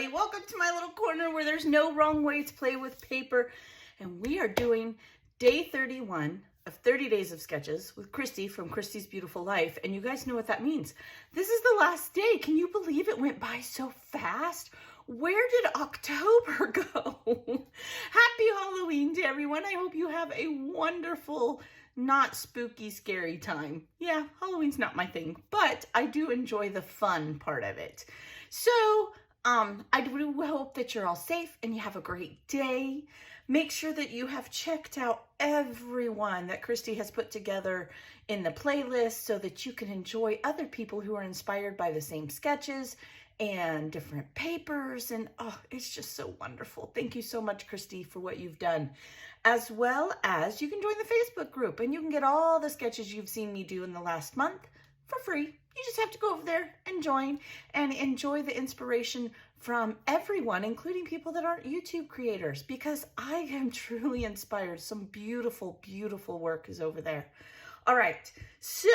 everybody. Welcome to my little corner where there's no wrong way to play with paper. And we are doing day 31 of 30 days of sketches with Christy from Christy's Beautiful Life. And you guys know what that means. This is the last day. Can you believe it went by so fast? Where did October go? Happy Halloween to everyone. I hope you have a wonderful, not spooky, scary time. Yeah, Halloween's not my thing, but I do enjoy the fun part of it. So, I do hope that you're all safe and you have a great day. Make sure that you have checked out everyone that Christy has put together in the playlist so that you can enjoy other people who are inspired by the same sketches and different papers. And oh, it's just so wonderful. Thank you so much, Christy, for what you've done. As well as you can join the Facebook group and you can get all the sketches you've seen me do in the last month for free. You just have to go over there and join and enjoy the inspiration from everyone, including people that aren't YouTube creators, because I am truly inspired. Some beautiful, beautiful work is over there. All right, so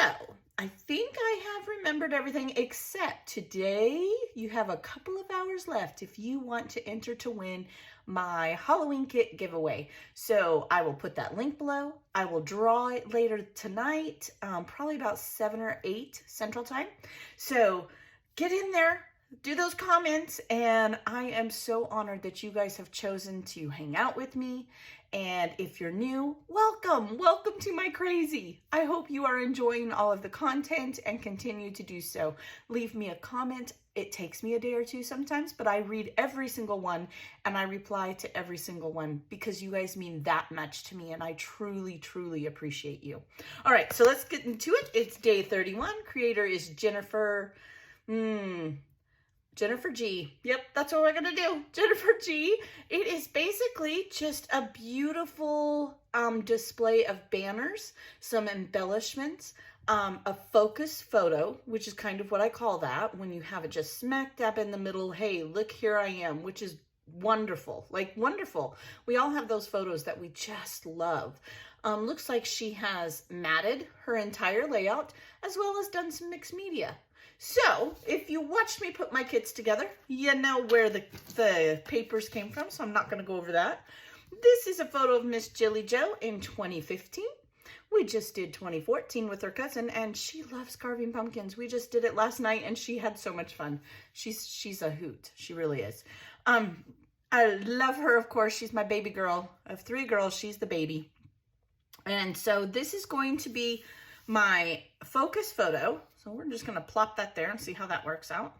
I think I have remembered everything except today you have a couple of hours left if you want to enter to win my Halloween kit giveaway. So I will put that link below. I will draw it later tonight, probably about 7 or 8 Central Time. So get in there, do those comments, and I am so honored that you guys have chosen to hang out with me. And if you're new, welcome to my crazy. I hope you are enjoying all of the content and continue to do so. Leave me a comment. It takes me a day or two sometimes, but I read every single one and I reply to every single one because you guys mean that much to me and I truly, truly appreciate you. All right, so let's get into it. It's day 31. Creator is Jennifer G. Yep, that's what we're going to do. Jennifer G. It is basically just a beautiful display of banners, some embellishments, a focus photo, which is kind of what I call that, when you have it just smack dab in the middle. Hey, look, here I am, which is wonderful, like wonderful. We all have those photos that we just love. Looks like she has matted her entire layout as well as done some mixed media. So, if you watched me put my kits together, you know where the papers came from, so I'm not going to go over that. This is a photo of Miss Jilly Joe in 2015. We just did 2014 with her cousin, and she loves carving pumpkins. We just did it last night, and she had so much fun. She's a hoot. She really is. I love her, of course. She's my baby girl. I have 3 girls. She's the baby. And so this is going to be my focus photo. So we're just going to plop that there and see how that works out.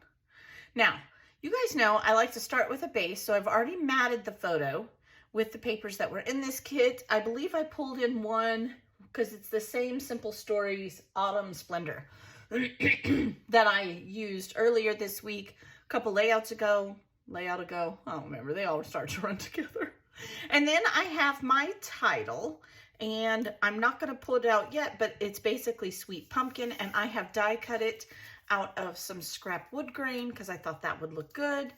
Now, you guys know I like to start with a base, so I've already matted the photo with the papers that were in this kit. I believe I pulled in one because it's the same Simple Stories Autumn Splendor that I used earlier this week, a couple layout ago. I don't remember. They all start to run together. And then I have my title. And I'm not going to pull it out yet, but it's basically Sweet Pumpkin, and I have die cut it out of some scrap wood grain because I thought that would look good.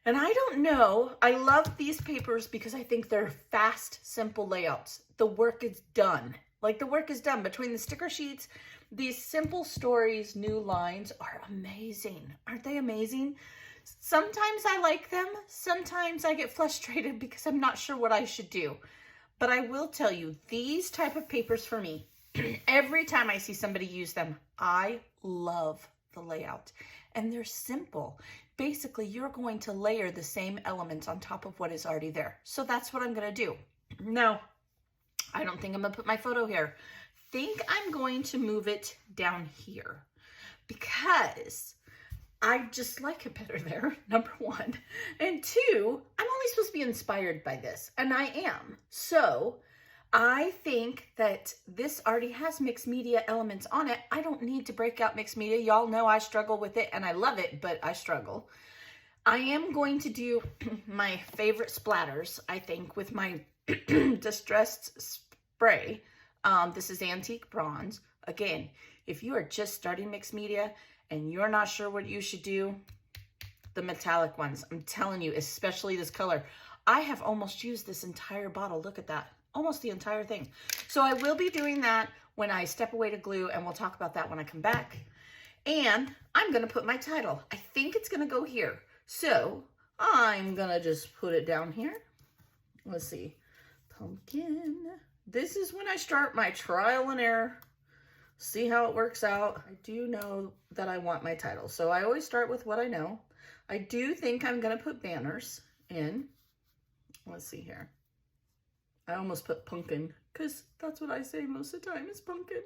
And I don't know, I love these papers because I think they're fast, simple layouts. The work is done. Like, the work is done. Between the sticker sheets, these Simple Stories new lines are amazing. Aren't they amazing? Sometimes I like them. Sometimes I get frustrated because I'm not sure what I should do. But I will tell you, these type of papers for me, every time I see somebody use them, I love the layout. And they're simple. Basically, you're going to layer the same elements on top of what is already there. So that's what I'm going to do. Now, I don't think I'm going to put my photo here. I think I'm going to move it down here because I just like it better there, number 1. And 2, I'm only supposed to be inspired by this, and I am. So I think that this already has mixed media elements on it. I don't need to break out mixed media. Y'all know I struggle with it, and I love it, but I struggle. I am going to do my favorite splatters, I think, with my distressed spray. This is Antique Bronze. Again, if you are just starting mixed media, and you're not sure what you should do, the metallic ones, I'm telling you, especially this color. I have almost used this entire bottle. Look at that. Almost the entire thing. So I will be doing that when I step away to glue, and we'll talk about that when I come back. And I'm going to put my title. I think it's going to go here. So I'm gonna just put it down here. Let's see, pumpkin. This is when I start my trial and error. See how it works out. I do know that I want my title, so I always start with what I know. I do think I'm gonna put banners in. Let's see here. I almost put pumpkin because that's what I say most of the time is pumpkin.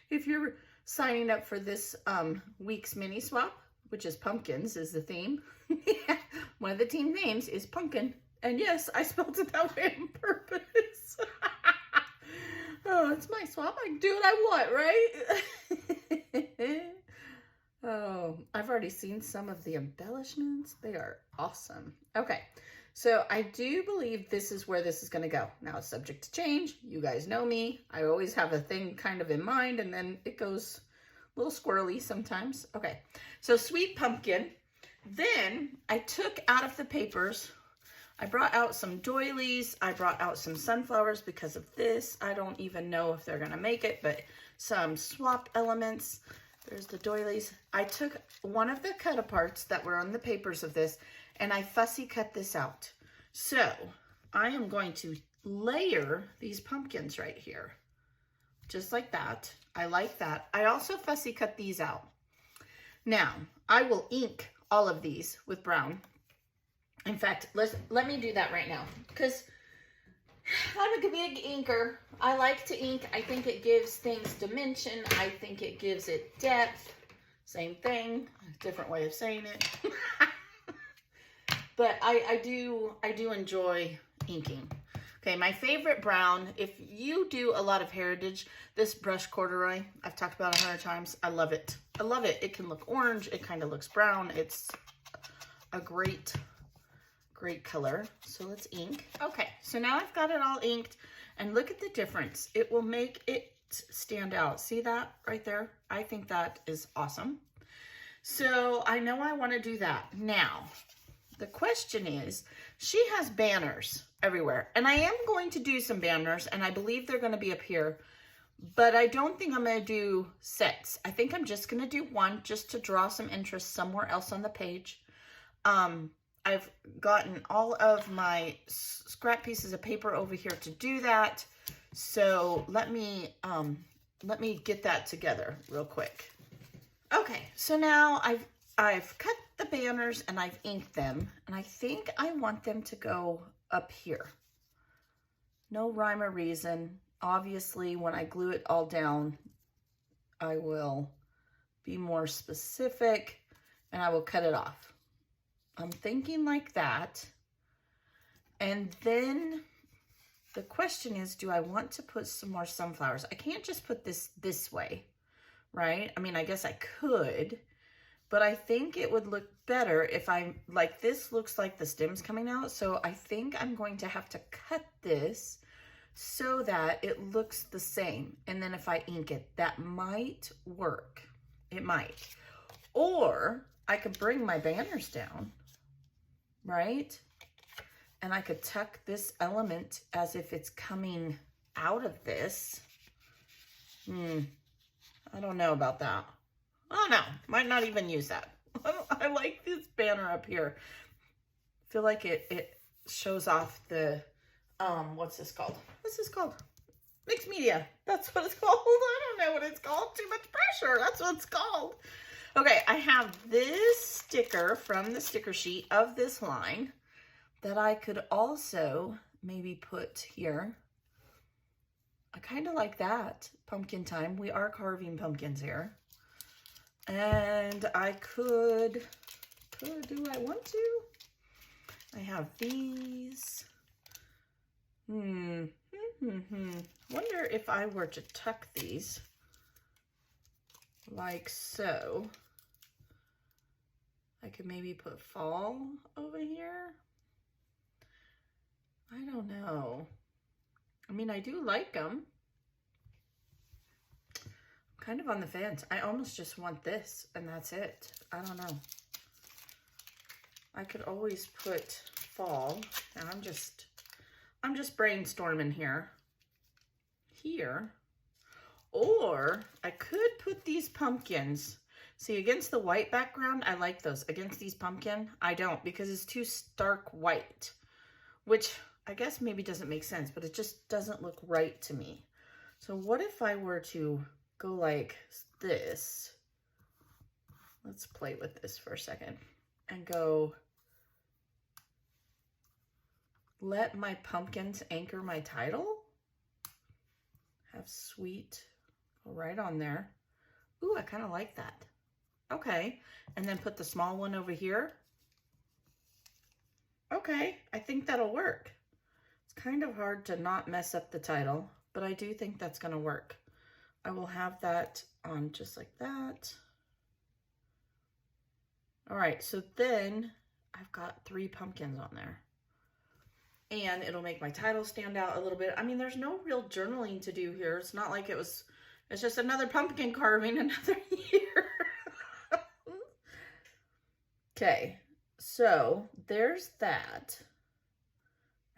If you're signing up for this week's mini swap, which is pumpkins is the theme. One of the team names is pumpkin. And yes, I spelled it that way on purpose. Oh, it's my swap. I can do what I want, right? Oh, I've already seen some of the embellishments. They are awesome. Okay, so I do believe this is where this is going to go. Now it's subject to change. You guys know me. I always have a thing kind of in mind, and then it goes a little squirrely sometimes. Okay, so sweet pumpkin. Then I took out of the papers, I brought out some doilies. I brought out some sunflowers because of this. I don't even know if they're going to make it, but some swap elements. There's the doilies. I took one of the cut aparts that were on the papers of this, and I fussy cut this out. So I am going to layer these pumpkins right here, just like that. I like that. I also fussy cut these out. Now I will ink all of these with brown. In fact, let me do that right now because I'm a big inker. I like to ink. I think it gives things dimension. I think it gives it depth. Same thing, different way of saying it. But I do enjoy inking. Okay, my favorite brown, if you do a lot of heritage, this brush corduroy, I've talked about 100 times. I love it. I love it. It can look orange. It kind of looks brown. It's a great color. So let's ink. Okay, so now I've got it all inked, and look at the difference. It will make it stand out. See that right there? I think that is awesome. So I know I want to do that. Now, the question is, she has banners everywhere, and I am going to do some banners, and I believe they're going to be up here, but I don't think I'm going to do sets. I think I'm just going to do one just to draw some interest somewhere else on the page. I've gotten all of my scrap pieces of paper over here to do that. So let me get that together real quick. Okay, so now I've cut the banners and I've inked them, and I think I want them to go up here. No rhyme or reason. Obviously, when I glue it all down, I will be more specific and I will cut it off. I'm thinking like that. And then the question is, do I want to put some more sunflowers? I can't just put this way, right? I mean, I guess I could, but I think it would look better if like this looks like the stem's coming out. So I think I'm going to have to cut this so that it looks the same. And then if I ink it, that might work. It might. Or I could bring my banners down, right? And I could tuck this element as if it's coming out of this. I don't know about that. I don't know. Might not even use that. I like this banner up here. I feel like it shows off the, what's this called? What's this called? Mixed media. That's what it's called. I don't know what it's called. Too much pressure. That's what it's called. Okay, I have this sticker from the sticker sheet of this line that I could also maybe put here. I kind of like that. Pumpkin time. We are carving pumpkins here. And I could, do I want to? I have these. Wonder if I were to tuck these like so. I could maybe put fall over here. I don't know. I mean, I do like them. I'm kind of on the fence. I almost just want this and that's it. I don't know. I could always put fall, and I'm just brainstorming here. Or I could put these pumpkins See, against the white background, I like those. Against these pumpkin, I don't, because it's too stark white, which I guess maybe doesn't make sense, but it just doesn't look right to me. So what if I were to go like this? Let's play with this for a second and go, let my pumpkins anchor my title. Have sweet, go right on there. Ooh, I kind of like that. Okay, and then put the small one over here. Okay, I think that'll work. It's kind of hard to not mess up the title, but I do think that's gonna work. I will have that on just like that. All right, so then I've got 3 pumpkins on there. And it'll make my title stand out a little bit. I mean, there's no real journaling to do here. It's not like it's just another pumpkin carving another year. Okay, so there's that.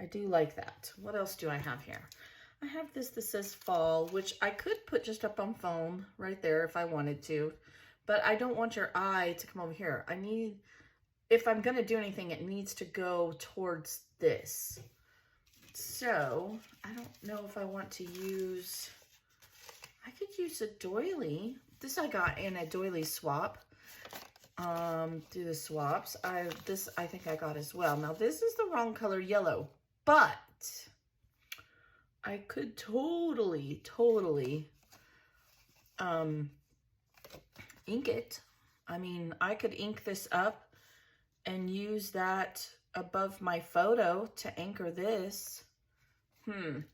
I do like that. What else do I have here? I have this that says fall, which I could put just up on foam right there if I wanted to, but I don't want your eye to come over here. I need, if I'm gonna do anything, it needs to go towards this. So I don't know if I want to use, I could use a doily. This I got in a doily swap. Do the swaps. This I think I got as well. Now this is the wrong color yellow, but I could totally ink it. I mean, I could ink this up and use that above my photo to anchor this. Food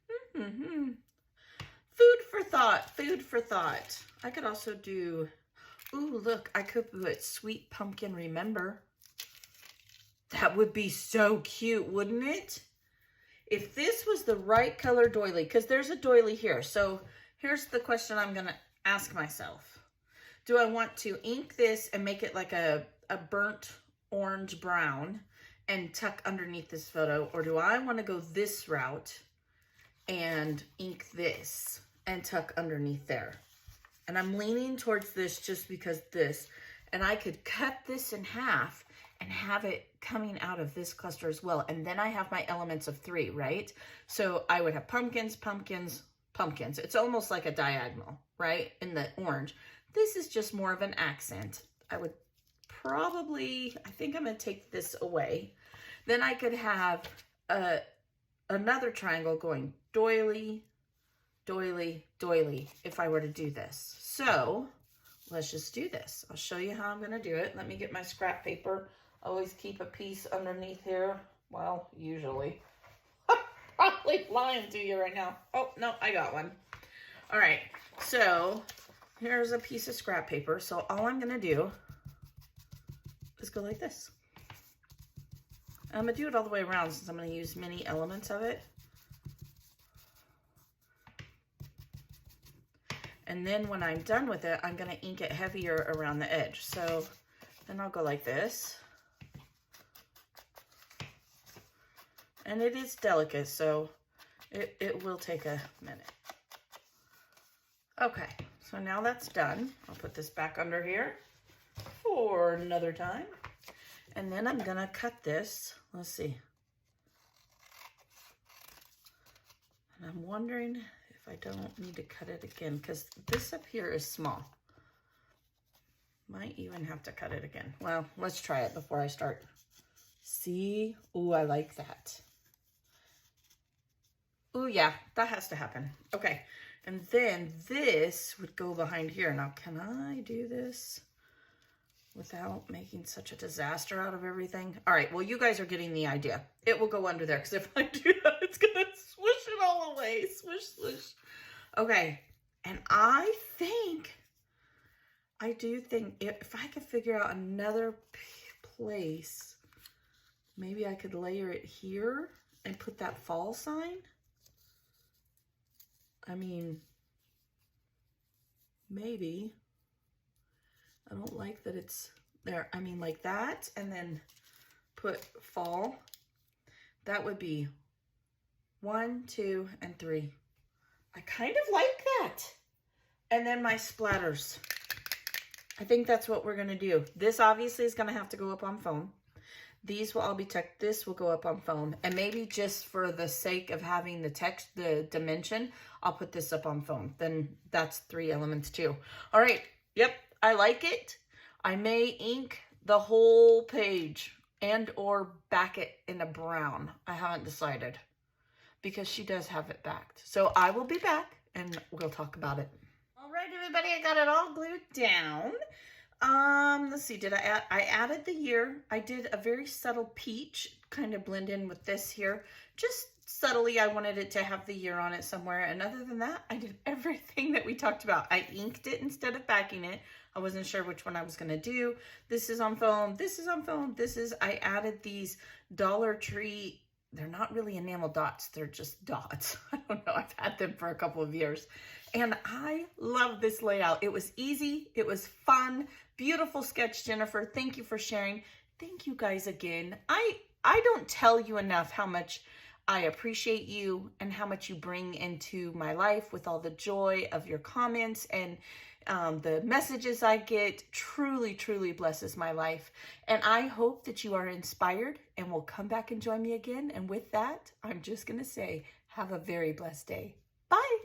for thought, food for thought. I could also do, ooh, look, I could put Sweet Pumpkin Remember. That would be so cute, wouldn't it? If this was the right color doily, because there's a doily here. So here's the question I'm gonna ask myself. Do I want to ink this and make it like a burnt orange brown and tuck underneath this photo? Or do I want to go this route and ink this and tuck underneath there? And I'm leaning towards this just because this, and I could cut this in half and have it coming out of this cluster as well. And then I have my elements of 3, right? So I would have pumpkins, pumpkins, pumpkins. It's almost like a diagonal, right? In the orange. This is just more of an accent. I would probably, I think I'm gonna take this away. Then I could have another triangle going doily, doily, doily, if I were to do this. So let's just do this. I'll show you how I'm gonna do it. Let me get my scrap paper. Always keep a piece underneath here. Well, usually. Probably lying to you right now. Oh, no, I got one. All right, so here's a piece of scrap paper. So all I'm gonna do is go like this. I'm gonna do it all the way around since I'm gonna use many elements of it. And then when I'm done with it, I'm gonna ink it heavier around the edge. So then I'll go like this. And it is delicate, so it will take a minute. Okay, so now that's done. I'll put this back under here for another time. And then I'm gonna cut this. Let's see. And I'm wondering if I don't need to cut it again, because this up here is small. Might even have to cut it again. Well, let's try it before I start. See? Ooh, I like that. Ooh, yeah, that has to happen. Okay, and then this would go behind here. Now, can I do this without making such a disaster out of everything? All right, well, you guys are getting the idea. It will go under there, because if I do that, it's gonna swish it all away. Swish, swish. Okay, and I do think if I could figure out another place, maybe I could layer it here and put that fall sign. I mean, maybe. I don't like that it's there. I mean, like that, and then put fall. That would be 1, 2, and 3. I kind of like that. And then my splatters. I think that's what we're going to do. This obviously is going to have to go up on foam. These will all be text. This will go up on foam. And maybe just for the sake of having the text, the dimension, I'll put this up on foam. Then that's 3 elements too. All right. Yep. I like it. I may ink the whole page and or back it in a brown. I haven't decided because she does have it backed. So I will be back and we'll talk about it. All right, everybody, I got it all glued down. Let's see, I added the year. I did a very subtle peach, kind of blend in with this here. Just subtly, I wanted it to have the year on it somewhere. And other than that, I did everything that we talked about. I inked it instead of backing it. I wasn't sure which one I was gonna do. This is on foam, this is on foam, I added these Dollar Tree, they're not really enamel dots, they're just dots. I don't know, I've had them for a couple of years. And I love this layout. It was easy, it was fun, beautiful sketch, Jennifer. Thank you for sharing. Thank you guys again. I don't tell you enough how much I appreciate you and how much you bring into my life with all the joy of your comments and the messages I get. Truly, truly blesses my life. And I hope that you are inspired and will come back and join me again. And with that, I'm just going to say, have a very blessed day. Bye.